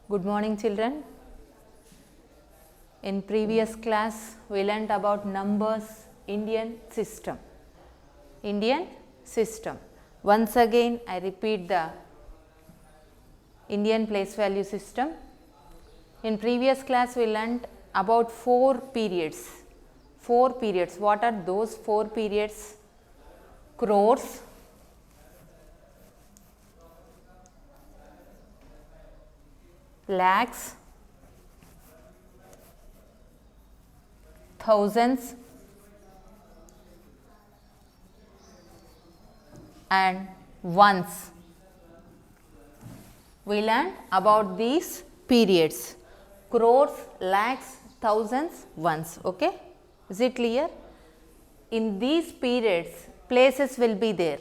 Good morning, children. In previous class, we learnt about numbers, Indian system. Indian system. Once again, I repeat the Indian place value system. In previous class, we learnt about 4 periods. 4 periods. What are those 4 periods? Crores, lakhs, thousands, and ones. We learned about these periods: crores, lakhs, thousands, ones. Okay? Is it clear? In these periods, places will be there.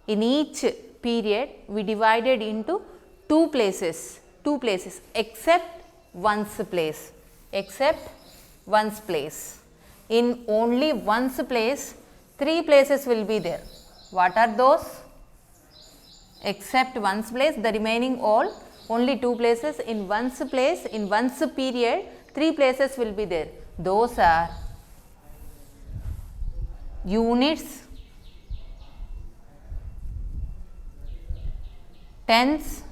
In each period, we divided into two places except one's place, In only one's place, 3 places will be there. What are those? Except one's place, the remaining all, only 2 places. In one's place, in one's period, 3 places will be there. Those are units, tens,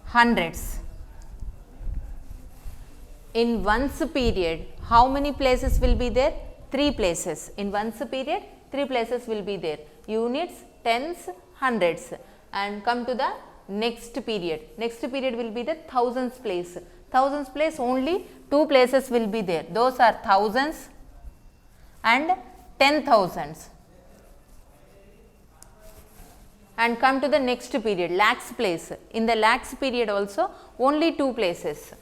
hundreds. In one's period, how many places will be there? 3 places. In one's period, 3 places will be there: units, tens, hundreds. And come to the next period. Next period will be the thousands place. Thousands place, only 2 places will be there. Those are thousands and 10,000s. And come to the next period, lakhs place. In the lakhs period also, only 2 places: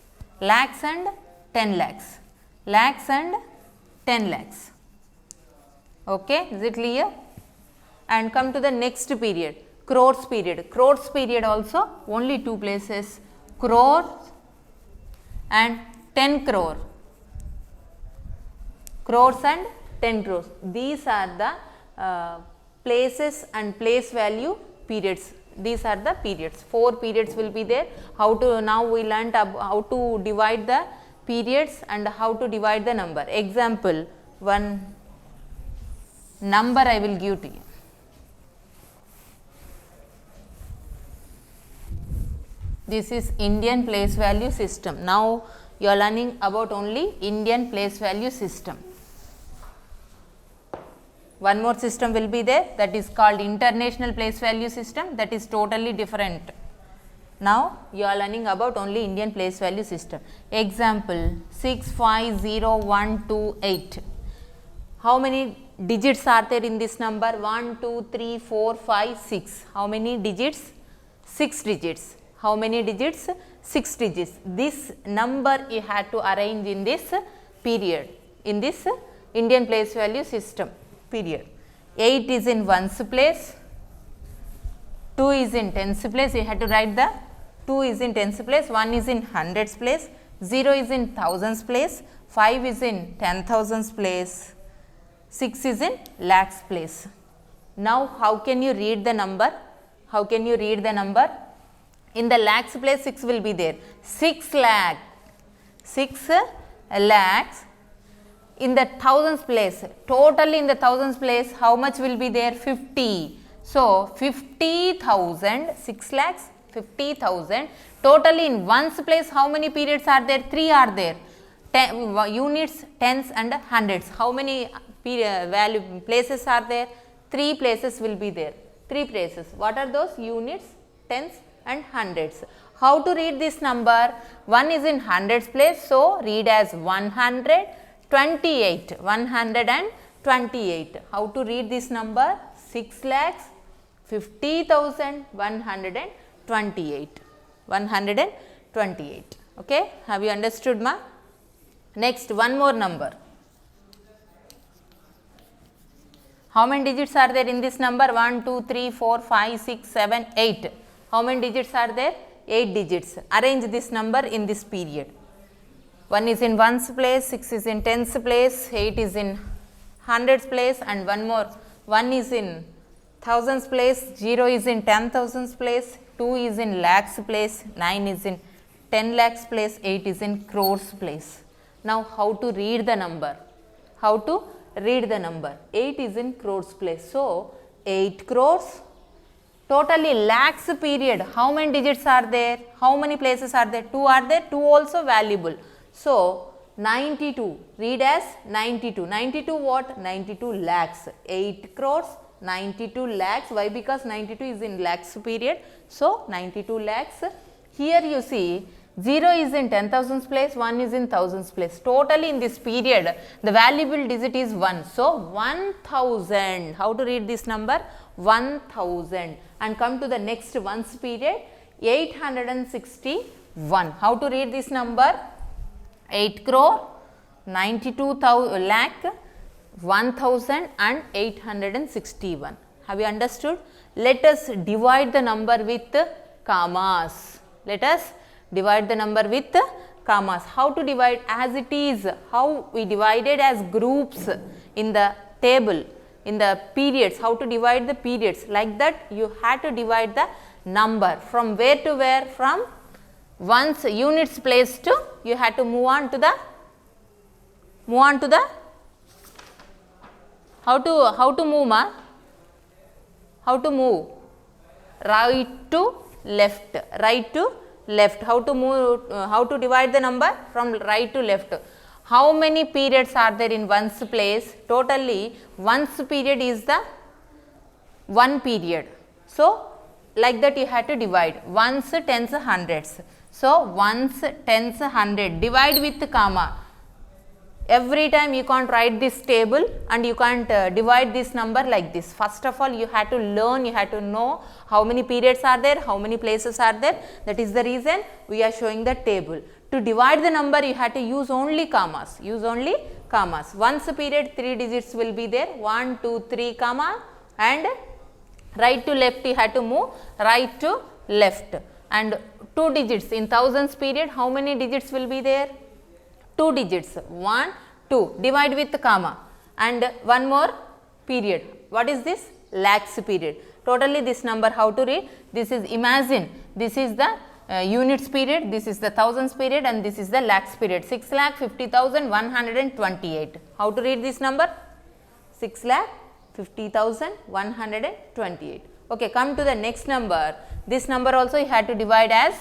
lakhs and 10 lakhs. Lakhs and 10 lakhs. Okay, is it clear? And come to the next period, crores period. Crores period also, only 2 places: crore and 10 crore. Crores and 10 crores. These are the places and place value periods. These are the periods. 4 periods will be there. Now we learnt how to divide the periods and how to divide the number. Example, one number I will give to you. This is Indian place value system. Now you are learning about only Indian place value system. One more system will be there, that is called international place value system, that is totally different. Now you are learning about only Indian place value system. Example, 650128. How many digits are there in this number? 1, 2, 3, 4, 5, 6. How many digits? 6 digits. How many digits? 6 digits. This number you have to arrange in this period, in this Indian place value system period. 8 is in ones place, 2 is in tens place. You have to write the 2 is in tens place, 1 is in hundreds place, 0 is in thousands place, 5 is in 10,000s place, 6 is in lakhs place. Now how can you read the number? How can you read the number? In the lakhs place, 6 will be there. 6 lakh. 6 lakhs. In the thousands place, totally in the thousands place, how much will be there? 50. So 50,000, 6 lakhs, 50,000. Totally in ones place, how many periods are there? 3 are there. Units, tens and hundreds. How many value places are there? 3 places will be there. 3 places. What are those? Units, tens and hundreds. How to read this number? 1 is in hundreds place, so read as 128. 128. How to read this number? 6 lakhs 50,000 128. 128. Okay, have you understood, ma? Next, one more number. How many digits are there in this number? 1, 2, 3, 4, 5, 6, 7, 8. How many digits are there? 8 digits. Arrange this number in this period. 1 is in ones place, 6 is in tens place, 8 is in hundreds place, and one more, 1 is in thousands place, 0 is in 10,000s place, 2 is in lakhs place, 9 is in 10 lakhs place, 8 is in crores place. Now how to read the number? How to read the number? 8 is in crores place. So 8 crores, totally lakhs period. How many digits are there? How many places are there? 2 are there, 2 also valuable. So 92, read as 92. 92 what? 92 lakhs. 8 crores, 92 lakhs. Why? Because 92 is in lakhs period. So 92 lakhs. Here you see 0 is in 10,000s place, 1 is in thousands place. Totally in this period, the valuable digit is 1. So 1000. How to read this number? 1000. And come to the next ones period, 861. How to read this number? 8 crore, 92 lakh, 1000 and 861. Have you understood? Let us divide the number with commas. Let us divide the number with commas. How to divide? As it is, how we divided as groups in the table, in the periods, how to divide the periods. Like that you had to divide the number from where to where? From once units place to, you had to move on to the how to move ma? How to move? Right to left, right to left. How to move, how to divide the number? From right to left. How many periods are there in ones place? Totally ones period is the 1 period. So like that you had to divide ones, tens, hundreds. So ones, tens, hundred, divide with comma. Every time you can't write this table and you can't divide this number like this. First of all, you had to learn, you had to know how many periods are there, how many places are there. That is the reason we are showing the table. To divide the number, you had to use only commas. Use only commas. Once a period, 3 digits will be there. 1, 2, 3, comma, and right to left you had to move right to left. And 2 digits in thousands period, how many digits will be there? 2 digits, 1, 2, divide with comma, and one more period. What is this? Lakhs period. Totally this number how to read? This is, imagine, this is the units period, this is the thousands period, and this is the lakhs period. 6,50,128. How to read this number? 6,50,128. Okay, come to the next number. This number also you had to divide as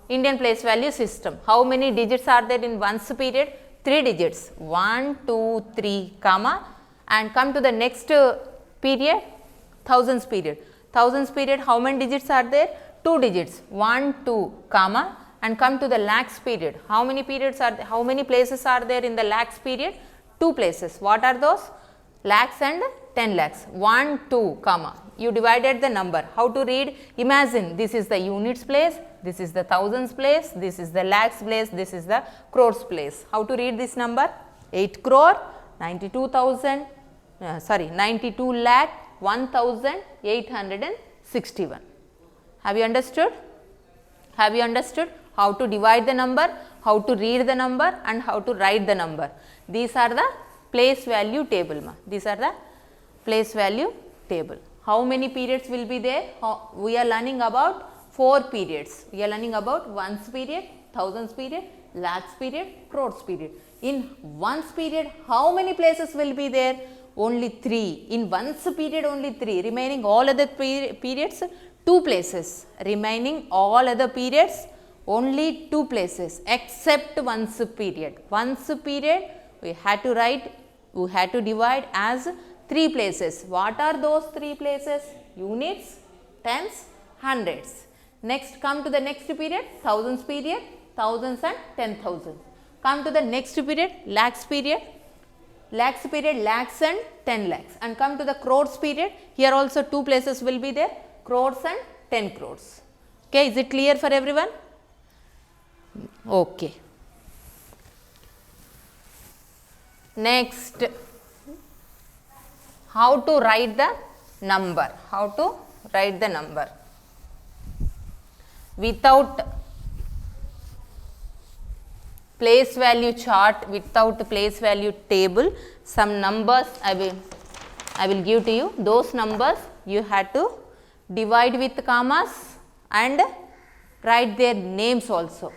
Indian place value system. How many digits are there in ones period? 3 digits. 1, 2, 3, comma, and come to the next period, thousands period. Thousands period, how many digits are there? 2 digits. 1, 2, comma, and come to the lakhs period. How many periods are there? How many places are there in the lakhs period? 2 places. What are those? Lakhs and 10 lakhs. 1, 2, comma. You divided the number. How to read? Imagine this is the units place, this is the thousands place, this is the lakhs place, this is the crores place. How to read this number? 8 crore, 92,000, 92 lakh, 1,861. Have you understood? Have you understood how to divide the number, how to read the number, and how to write the number? These are the place value table. These are the place value table. How many periods will be there? We are learning about 4 periods. We are learning about ones period, thousands period, lakhs period, crores period. In ones period, how many places will be there? Only 3. In ones period, only 3. Remaining all other periods, 2 places. Remaining all other periods, only 2 places except ones period. Ones period, we had to write, we had to divide as 3 places. What are those 3 places? Units, tens, hundreds. Next, come to the next period, thousands period, thousands and 10,000. Come to the next period, lakhs period, lakhs period, lakhs and 10 lakhs. And come to the crores period, here also 2 places will be there, crores and 10 crores. Okay, is it clear for everyone? Okay. Next, how to write the number? How to write the number? Without place value chart, without place value table, some numbers I will I will give to you those numbers. You had to divide with commas and write their names also.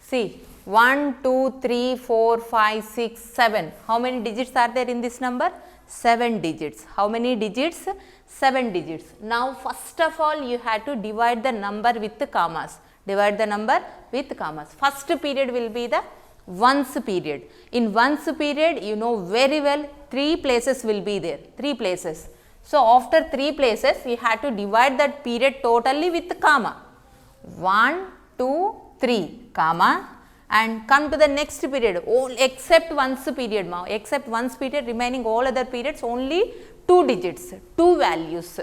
See, 1, 2, 3, 4, 5, 6, 7. How many digits are there in this number? 7 digits. How many digits? 7 digits. Now, first of all, you have to divide the number with the commas. Divide the number with commas. First period will be the ones period. In ones period, you know very well 3 places will be there. 3 places. So, after 3 places, you have to divide that period totally with comma. 1, 2, 3, comma, and come to the next period, all except ones period, except ones period, remaining all other periods only 2 digits, 2 values.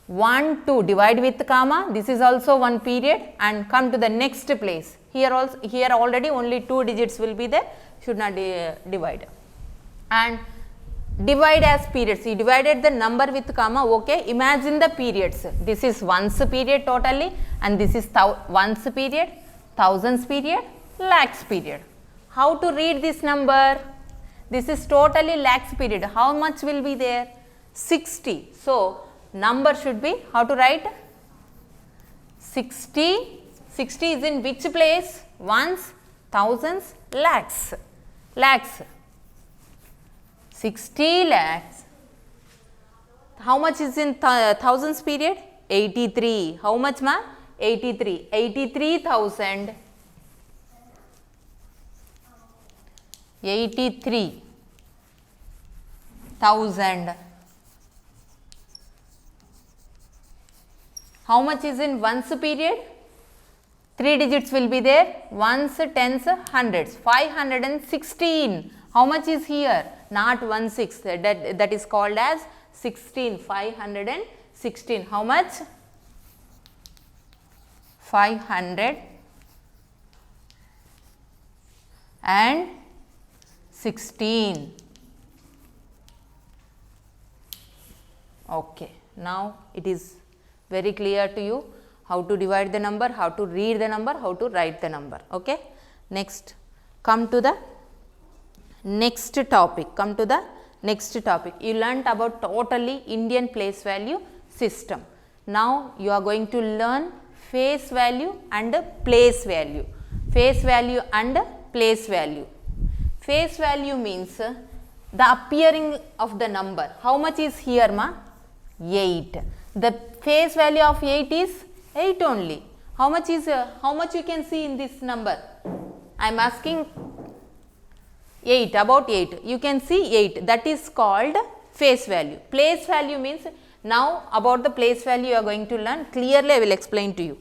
1, 2, divide with comma, this is also 1 period, and come to the next place. Here also, here already only 2 digits will be there, should not divide. And divide as periods. You divided the number with comma, okay. Imagine the periods. This is ones period totally, and this is ones period, thousands period, lakhs period. How to read this number? This is totally lakhs period. How much will be there? 60. So, number should be, how to write? 60. 60 is in which place? Ones, thousands, lakhs. Lakhs. 60 lakhs. How much is in thousands period? 83. How much, ma? 83. 83,000. 83,000. How much is in ones period? 3 digits will be there. Ones, tens, hundreds. 516. How much is here? Not 16. That is called as 16. 516. How much? 516. Okay. Now it is very clear to you how to divide the number, how to read the number, how to write the number. Okay. Next, come to the next topic. You learnt about totally Indian place value system. Now you are going to learn face value and place value. Face value and place value. Face value means the appearing of the number. How much is here, ma? 8. The face value of 8 is 8 only. How much is how much you can see in this number? I am asking 8, about 8. You can see 8. That is called face value. Place value means, now about the place value you are going to learn. Clearly I will explain to you.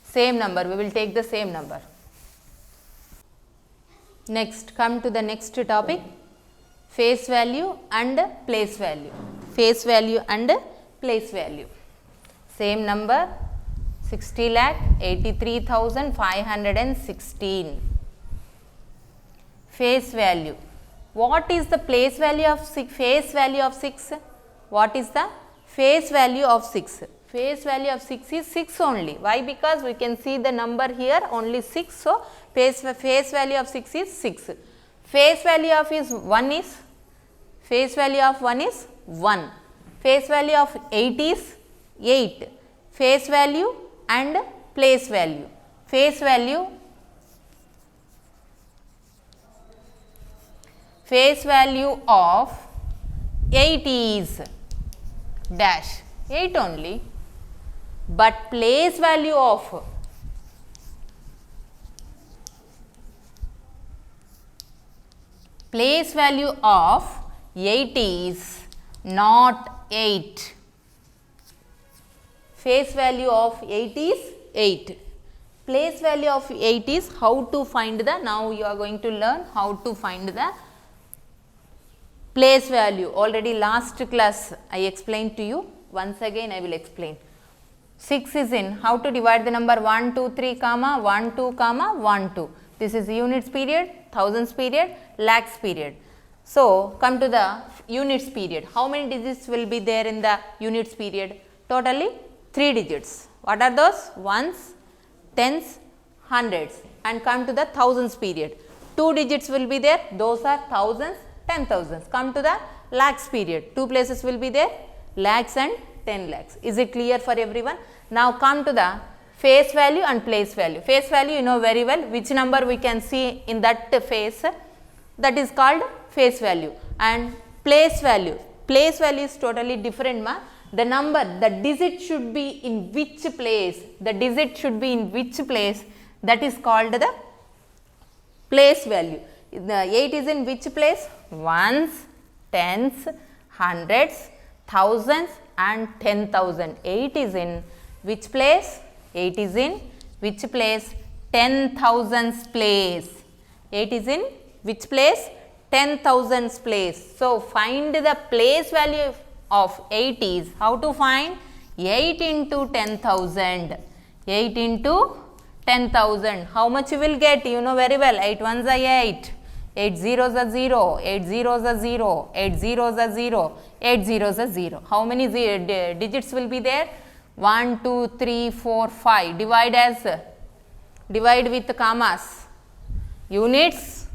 Same number, we will take the same number. Next, come to the next topic. Face value and place value. Face value and place value. Same number, 60 lakh 83,516. Face value. What is the place value of 6? Face value of 6? What is the face value of 6? Face value of 6 is 6 only. Why? Because we can see the number here only 6. So, face value of 6 is 6. Face value of 1 is, face value of 1 is 1. Face value of 8 is 8. Face value and place value. Face value of 8 is dash 8 only, but place value of place value of 8 is not 8. Face value of 8 is 8. Place value of 8 is how to find the, now you are going to learn how to find the place value. Already last class I explained to you. Once again I will explain. 6 is in, how to divide the number 1, 2, 3, comma, 1, 2, comma, 1, 2. This is units period, thousands period, lakhs period. So, come to the units period. How many digits will be there in the units period? Totally 3 digits. What are those? Ones, tens, hundreds, and come to the thousands period. 2 digits will be there, those are thousands, 10,000s. Come to the lakhs period, 2 places will be there, lakhs and 10 lakhs. Is it clear for everyone? Now come to the face value and place value. Face value you know very well, which number we can see in that face, that is called face value. And place value is totally different ma. The number, the digit should be in which place, that is called the place value. The 8 is in which place? Ones, tens, hundreds, thousands and 10,000. 8 is in which place? 8 is in which place? 10,000's place. 8 is in which place? 10,000's place. So, find the place value of 8 is, how to find? 8 into 10,000. 8 into 10,000. How much you will get? You know very well. 8 ones are 8. 8 zeros are 0. 8 zeros are 0. 8 zeros are 0. 8 zeros are 0. How many digits will be there? 1, 2, 3, 4, 5. Divide with commas. Units,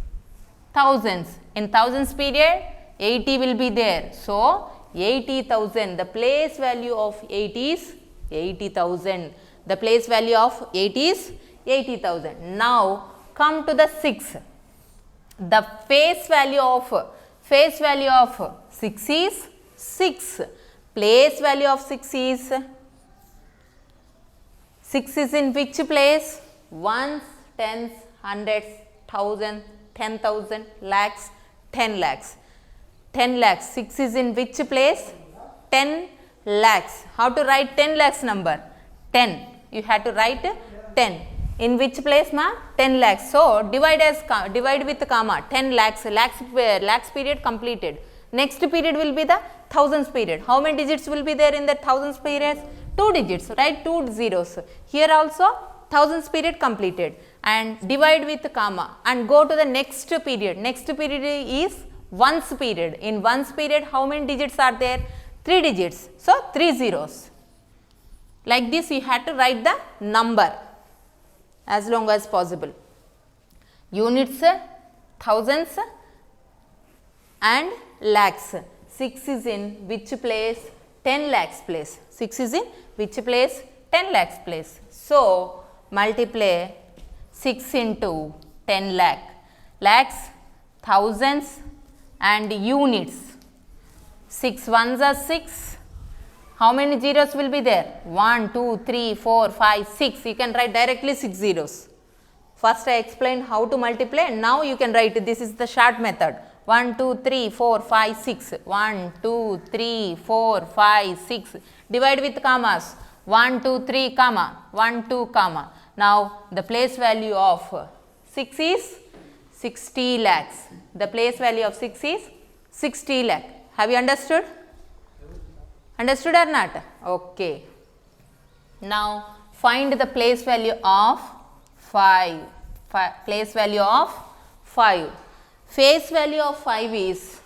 thousands. In thousands period, 80 will be there. So, 80,000. The place value of 8 is 80,000. The place value of 8 is 80,000. Now, come to the 6. The face value of 6 is 6. Place value of 6 is 6 is in which place? Ones, tens, hundreds, thousands, 10,000, lakhs, 10 lakhs. 10 lakhs. 6 is in which place? 10 lakhs. How to write 10 lakhs number? 10. You have to write 10. In which place ma? 10 lakhs. So, divide with comma. 10 lakhs. Lakhs period completed. Next period will be the thousands period. How many digits will be there in the thousands period? 2 digits, right? 2 zeros. Here also thousands period completed. And divide with comma and go to the next period. Next period is ones period. In ones period, how many digits are there? 3 digits. So, 3 zeros. Like this, you have to write the number as long as possible. Units, thousands and lakhs. 6 is in which place? 10 lakhs place. 6 is in which place? 10 lakhs place. So, multiply 6 into 10 lakh. Lakhs, thousands and units. 6 ones are 6. How many zeros will be there? 1, 2, 3, 4, 5, 6. You can write directly 6 zeros. First I explained how to multiply. Now you can write, this is the short method. 1, 2, 3, 4, 5, 6. 1, 2, 3, 4, 5, 6. Divide with commas. 1, 2, 3, comma. 1, 2, comma. Now the place value of 6 is 60 lakhs. The place value of 6 is 60 lakh. Have you understood? Understood or not? Okay. Now find the place value of 5. Place value of 5. Face value of 5 is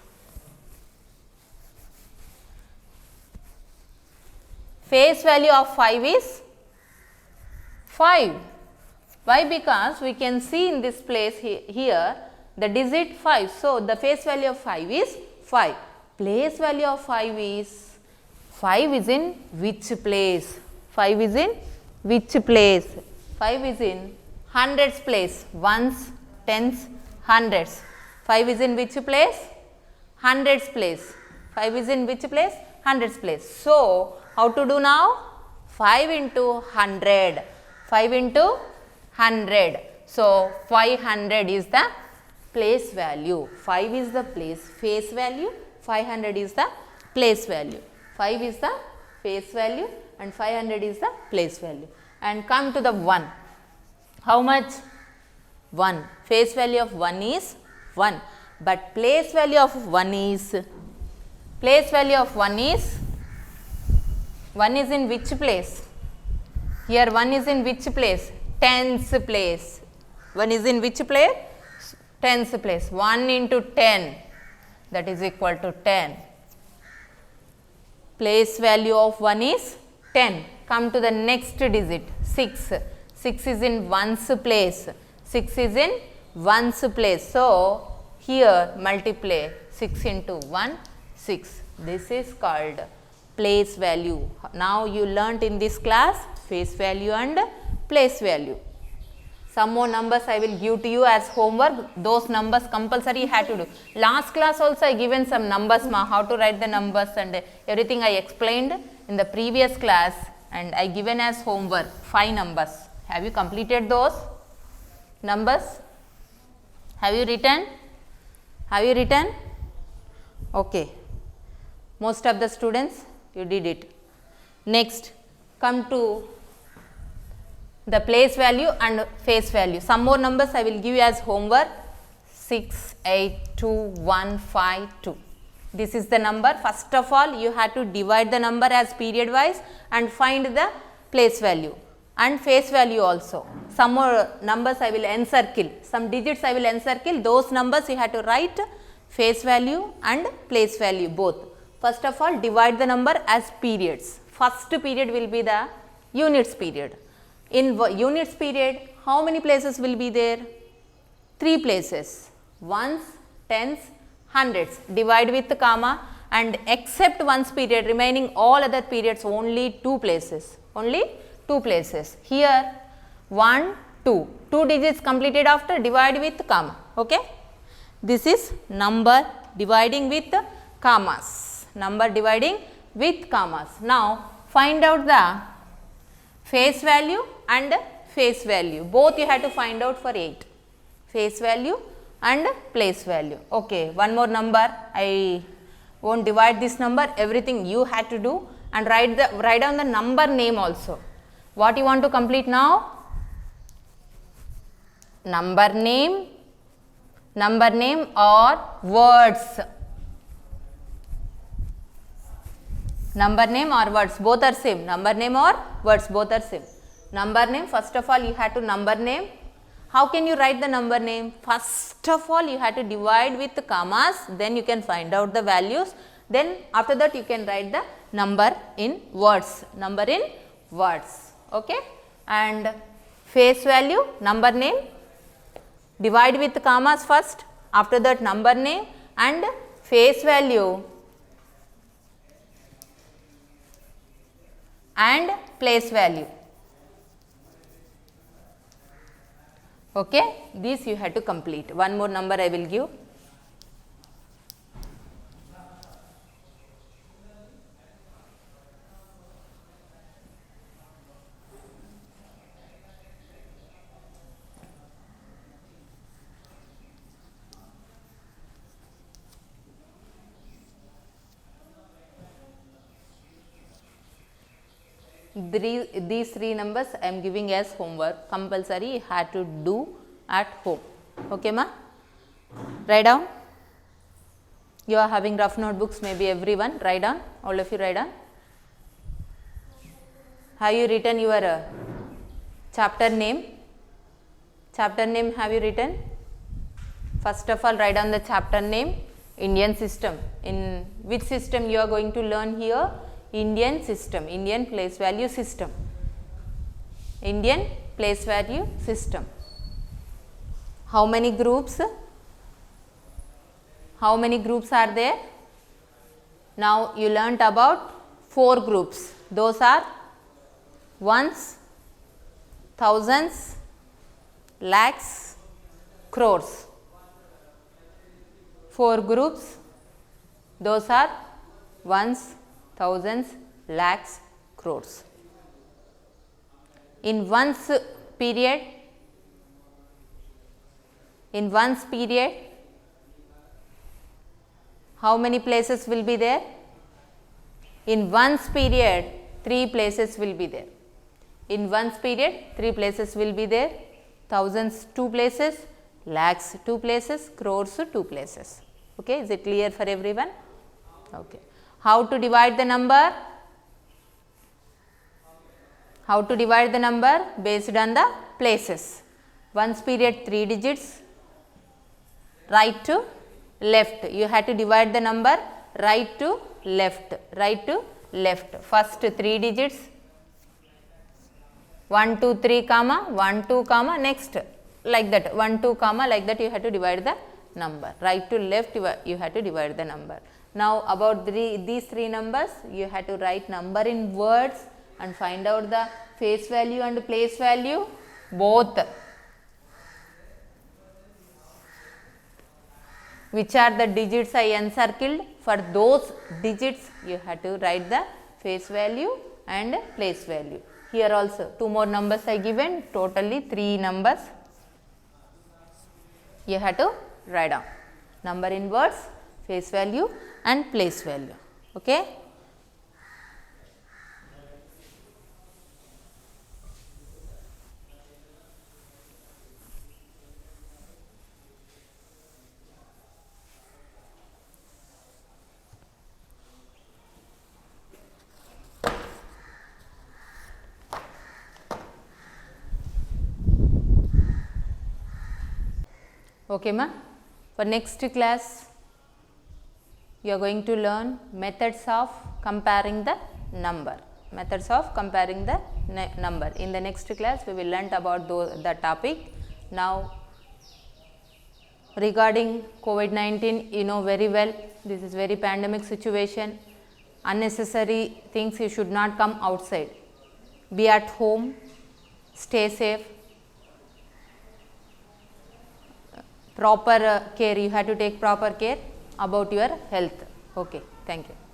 face value of 5 is 5. Why? Because we can see in this place here the digit 5. So, the face value of 5 is 5. Place value of 5 is in which place? 5 is in which place? 5 is in hundreds place. Ones, tens, hundreds. 5 is in which place? Hundreds place. 5 is in which place? Hundreds place. So, how to do now? 5 into 100. 5 into 100. So, 500 is the place value. 5 is the face value. 500 is the place value. 5 is the face value and 500 is the place value. And come to the 1. How much? 1. Face value of 1 is 1. But place value of 1 is, one is in which place? Here 1 is in which place? Tens place. 1 is in which place? Tens place. 1 into 10, that is equal to 10. Place value of 1 is 10. Come to the next digit, 6. 6 is in ones place. 6 is in ones place. So, here multiply 6 into 1, 6. This is called place value. Now, you learnt in this class face value and place value. Some more numbers I will give to you as homework. Those numbers compulsory you have to do. Last class also I given some numbers, how to write the numbers and everything I explained in the previous class, and I given as homework 5 numbers. Have you completed those numbers? Have you written? Have you written? Okay. Most of the students, you did it. Next, come to the place value and face value. Some more numbers I will give you as homework. 6, 8, 2, 1, 5, 2. This is the number. First of all, you have to divide the number as period wise and find the place value and face value also. Some more numbers I will encircle. Some digits I will encircle. Those numbers you have to write face value and place value both. First of all, divide the number as periods. First period will be the units period. In units period, how many places will be there? 3 places, ones, tens, hundreds. Divide with comma, and except ones period, remaining all other periods only 2 places. Only 2 places. Here 1, 2. 2 digits completed after, divide with comma. Okay. This is number dividing with commas. Number dividing with commas. Now, find out the face value and face value. Both you have to find out for 8. Face value and place value. Okay. One more number. I won't divide this number. Everything you had to do, and write down the number name also. What you want to complete now? Number name or words. Number name or words, both are same. Number name or words, both are same. Number name, first of all you have to number name. How can you write the number name? First of all you have to divide with the commas, then you can find out the values. Then after that you can write the number in words. Number in words. Okay. And face value, number name, divide with commas first, after that number name, and face value and place value. Okay. This you have to complete. One more number I will give. These 3 numbers I am giving as homework. Compulsory you have to do at home. Okay, ma? Write down. You are having rough notebooks, maybe everyone. Write down. All of you write down. Have you written your chapter name? Chapter name have you written? First of all, write down the chapter name. Indian system. In which system you are going to learn here? Indian system, Indian place value system. Indian place value system. How many groups? How many groups are there? Now you learnt about 4 groups. Those are ones, thousands, lakhs, crores. 4 groups. Those are ones, thousands, lakhs, crores. In ones period, how many places will be there? In ones period, 3 places will be there. In ones period, 3 places will be there. Thousands, 2 places. Lakhs, 2 places. Crores, 2 places. Okay, is it clear for everyone? Okay. How to divide the number? How to divide the number? Based on the places. Ones period 3 digits, right to left. You have to divide the number right to left, right to left. First 3 digits, 1 2 3 comma 1 2 comma next like that 1 2 comma like that you have to divide the number, right to left you have to divide the number. Now about these three numbers you have to write number in words and find out the face value and place value both. Which are the digits I encircled, for those digits you have to write the face value and place value. Here also 2 more numbers I given, totally 3 numbers you have to write down, number in words, face value and place value. Okay. Okay ma, for next class you are going to learn methods of comparing the number, methods of comparing the number. In the next class we will learn about the topic. Now regarding COVID-19, you know very well, this is very pandemic situation, unnecessary things you should not come outside, be at home, stay safe, proper care, you have to take proper care about your health. Okay, thank you.